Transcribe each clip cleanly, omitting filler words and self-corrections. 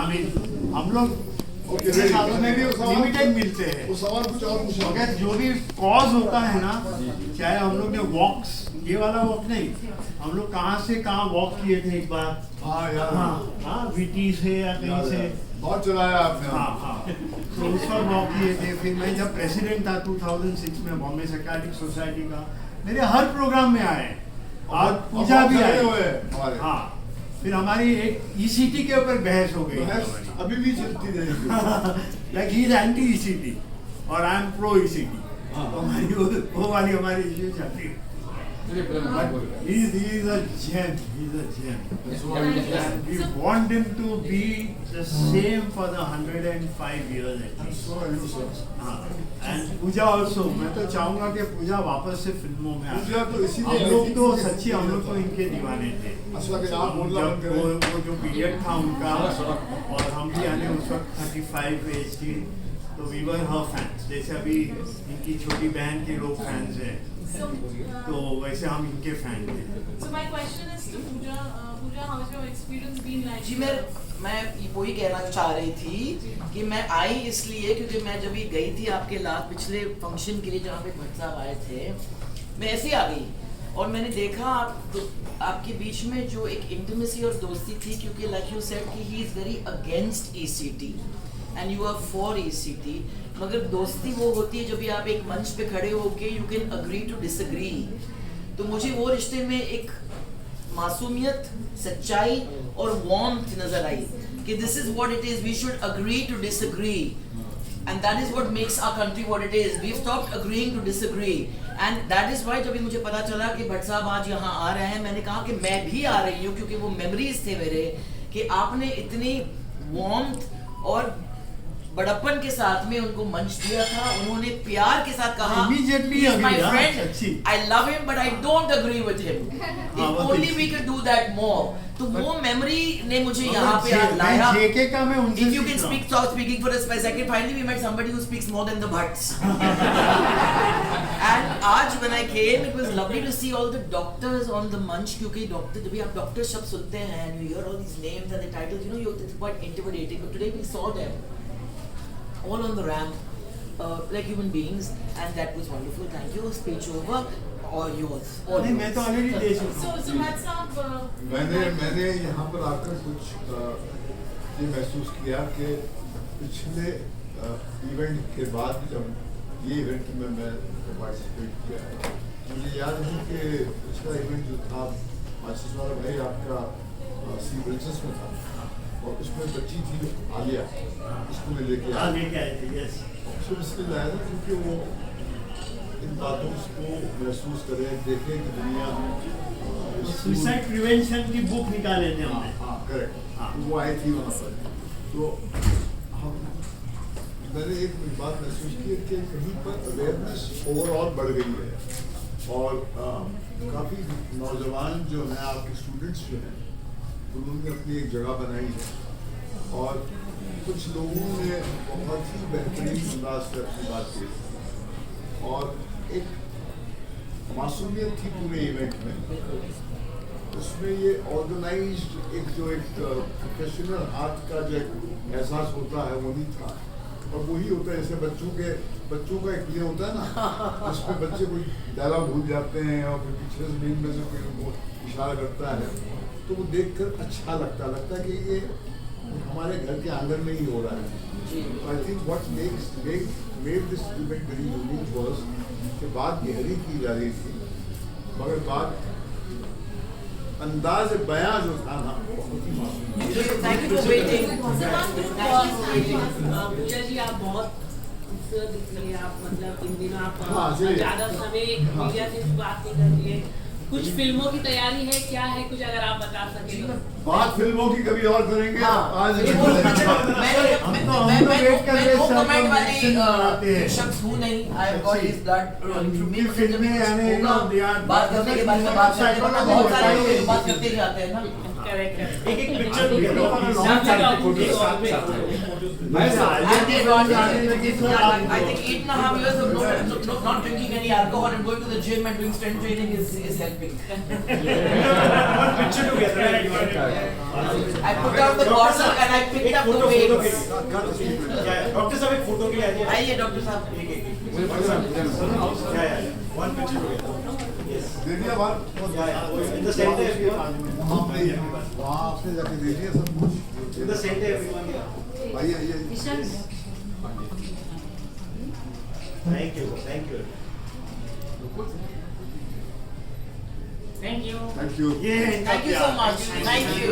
हम लोग लिमिटेड मिलते हैं। वो सवाल कुछ और पूछा। अगर जो भी कॉज होता है ना, चाहे हम लोग ने वॉक्स, ये वाला वॉक नहीं, हम लोग कहाँ से कहाँ वॉक किए थे एक बार। हाँ यार, हाँ वीटी से या कहीं से बहुत चलाया आपने। हाँ, तो उस पर वॉक किए थे। फिर मैं जब प्रेसिडेंट था 2006 में बॉम्बे साइकियाट्रिक सोसाइटी का, मेरे हर प्रोग्राम में आए और पूजा भी आए हमारे। हाँ, फिर हमारी एक ईसीटी के ऊपर बहस हो गई अभी भी चलती रहेगी। Like he is anti ECT और आई एम प्रो ईसीटी, तो हमारी वो वाली हमारी इश्यू चलती है। He is a gem. He's a gem. And we want him to be the same for the 105 years at least. हाँ, and पूजा also. मैं तो चाहूँगा कि पूजा वापस से फिल्मों में आए। पूजा तो इसीलिए हम लोग तो सच्ची, हम लोग तो इनके दीवाने थे। असला के नाम बोलना बंद जब करें। वो जो पीरियड था उनका, और हम भी आने उस वक्त 35 एज की, तो we were her fans. जैसे अभी इनकी छोटी बहन के लोग फैंस हैं, तो वैसे हम इनके फैन थे। So my question is to Pooja. Pooja, how's your experience been like? जी मैं वही कहना चाह रही थी कि मैं आई इसलिए क्योंकि मैं जब भी गई थी आपके पिछले फंक्शन के लिए जहाँ पे भट्ट साहब आए थे, मैं ऐसे ही आ गई और मैंने देखा आपके बीच में जो एक इंटीमेसी और दोस्ती थी, क्योंकि लाइक यू सेड कि he is very against ECT and you are for ECT, मगर दोस्ती वो होती है जब भी आप एक मंच पे खड़े होके you can agree to disagree. तो मुझे वो रिश्ते में एक मासूमियत, सच्चाई और वार्मथ नजर आई कि this is what it is, we should agree to disagree and that is what makes our country what it is. We stopped agreeing to disagree and that is why जब मुझे पता चला कि भट्ट साहब आज यहाँ आ रहे हैं, मैंने कहा कि मैं भी आ रही हूँ, क्योंकि वो मेमोरीज थे मेरे कि आपने इतनी वार्मथ और बड़प्पन के साथ में उनको मंच दिया था। उन्होंने प्यार के साथ कहा, my friend, I love him but I don't agree with him. If only we could do that more. तो वो मेमोरी ने मुझे यहाँ पे लाया। If you can stop speaking for a second, finally we met somebody who speaks more than the Bhatts. And आज when I came, it was lovely to see all the doctors on the munch, क्योंकि doctor, जब भी आप doctor शब्द सुनते हैं and you hear all these names and the titles, you know, it's quite intimidating. But today we saw them all on the ramp like human beings, and that was wonderful. Thank you. Speech over. All yours. All नहीं, मैं तो already दे चुका So Bhatt साहब, मैंने यहाँ पर आकर कुछ ये महसूस किया कि पिछले इवेंट के बाद जब ये इवेंट में मैं पार्टिसिपेट किया, मुझे याद है कि पिछला इवेंट जो था आशीष वाला भाई आपका सी विल्सन्स में था, और उसमें बच्ची थी आलिया, उसको मैं लेके आया थे। यस, उसको इसलिए लाया था क्योंकि वो इन बातों को महसूस करे, देखे कि दुनिया सुसाइड प्रिवेंशन की बुक निकाले थे हमने। हाँ करेक्ट, वो आई थी वहाँ पर। तो हम मैंने एक बात महसूस की कि कहीं पर अवेयरनेस ओवरऑल बढ़ गई है, और काफ़ी नौजवान जो हैं, आपके स्टूडेंट्स जो हैं, उन्होंने अपनी एक जगह बनाई है, और कुछ लोगों ने बहुत ही बेहतरीन अंदाज से अपनी बात की, और एक मासूमियत थी पूरे इवेंट में। उसमें ये ऑर्गेनाइज्ड एक प्रोफेशनल आर्ट का जो एक एहसास होता है वो नहीं था, और वही होता है जैसे बच्चों का एक ये होता है ना, उसमें बच्चे कोई डायलॉग भूल जाते हैं और फिर पिछले जमीन में से कोई उनको इशारा करता है, तो वो देखकर अच्छा लगता है कि ये हमारे घर के आंगन में ही हो रहा है। I think what made this event very unique was कि बात गहरी की जा रही थी, मगर बात अंदाज बयां जो था ना बहुत ही मासूम। Thank you for waiting. पूजा जी, आप बहुत खूबसूरत दिख रही है। आप मतलब इन दिनों आप हाँ, ज़्यादा समय मीडिया से बात नहीं कर रही है। कुछ फिल्मों की तैयारी है, क्या है कुछ अगर आप बता सकें तो? बात फिल्मों की कभी और करेंगे। आज शख्स हूँ नहीं, I have got his blood running through me। फिल्में आने बात करने के बारे में बात करते हैं, बहुत सारे लोग बात करते ही आते हैं ना। करेक्ट एक एक पिक्चर मैं And they got I think 8.5 years of not drinking any alcohol and going to the gym and doing strength training is helping. Picture together I put down the bottle and I picked up the weights. Doctor साहब एक photo के लिए आइए आइए doctor साहब. One picture together देखिए बात in the centre everyone वहाँ पे जाके देखिए सब कुछ इन द सेंटर एवरीवन आइए आइए thank you thank you thank you Thank you so much. Thank you.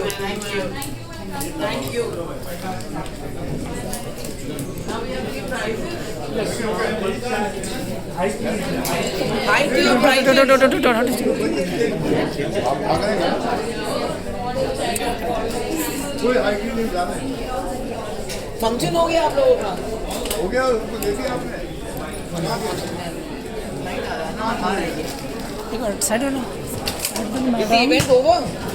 Thank you. Now we have to give prizes. Thank you. Prizes. कोई IT नहीं जाना है फंक्शन हो गया आप लोगों का. हो गया उसको देखिए आपने Is the event over?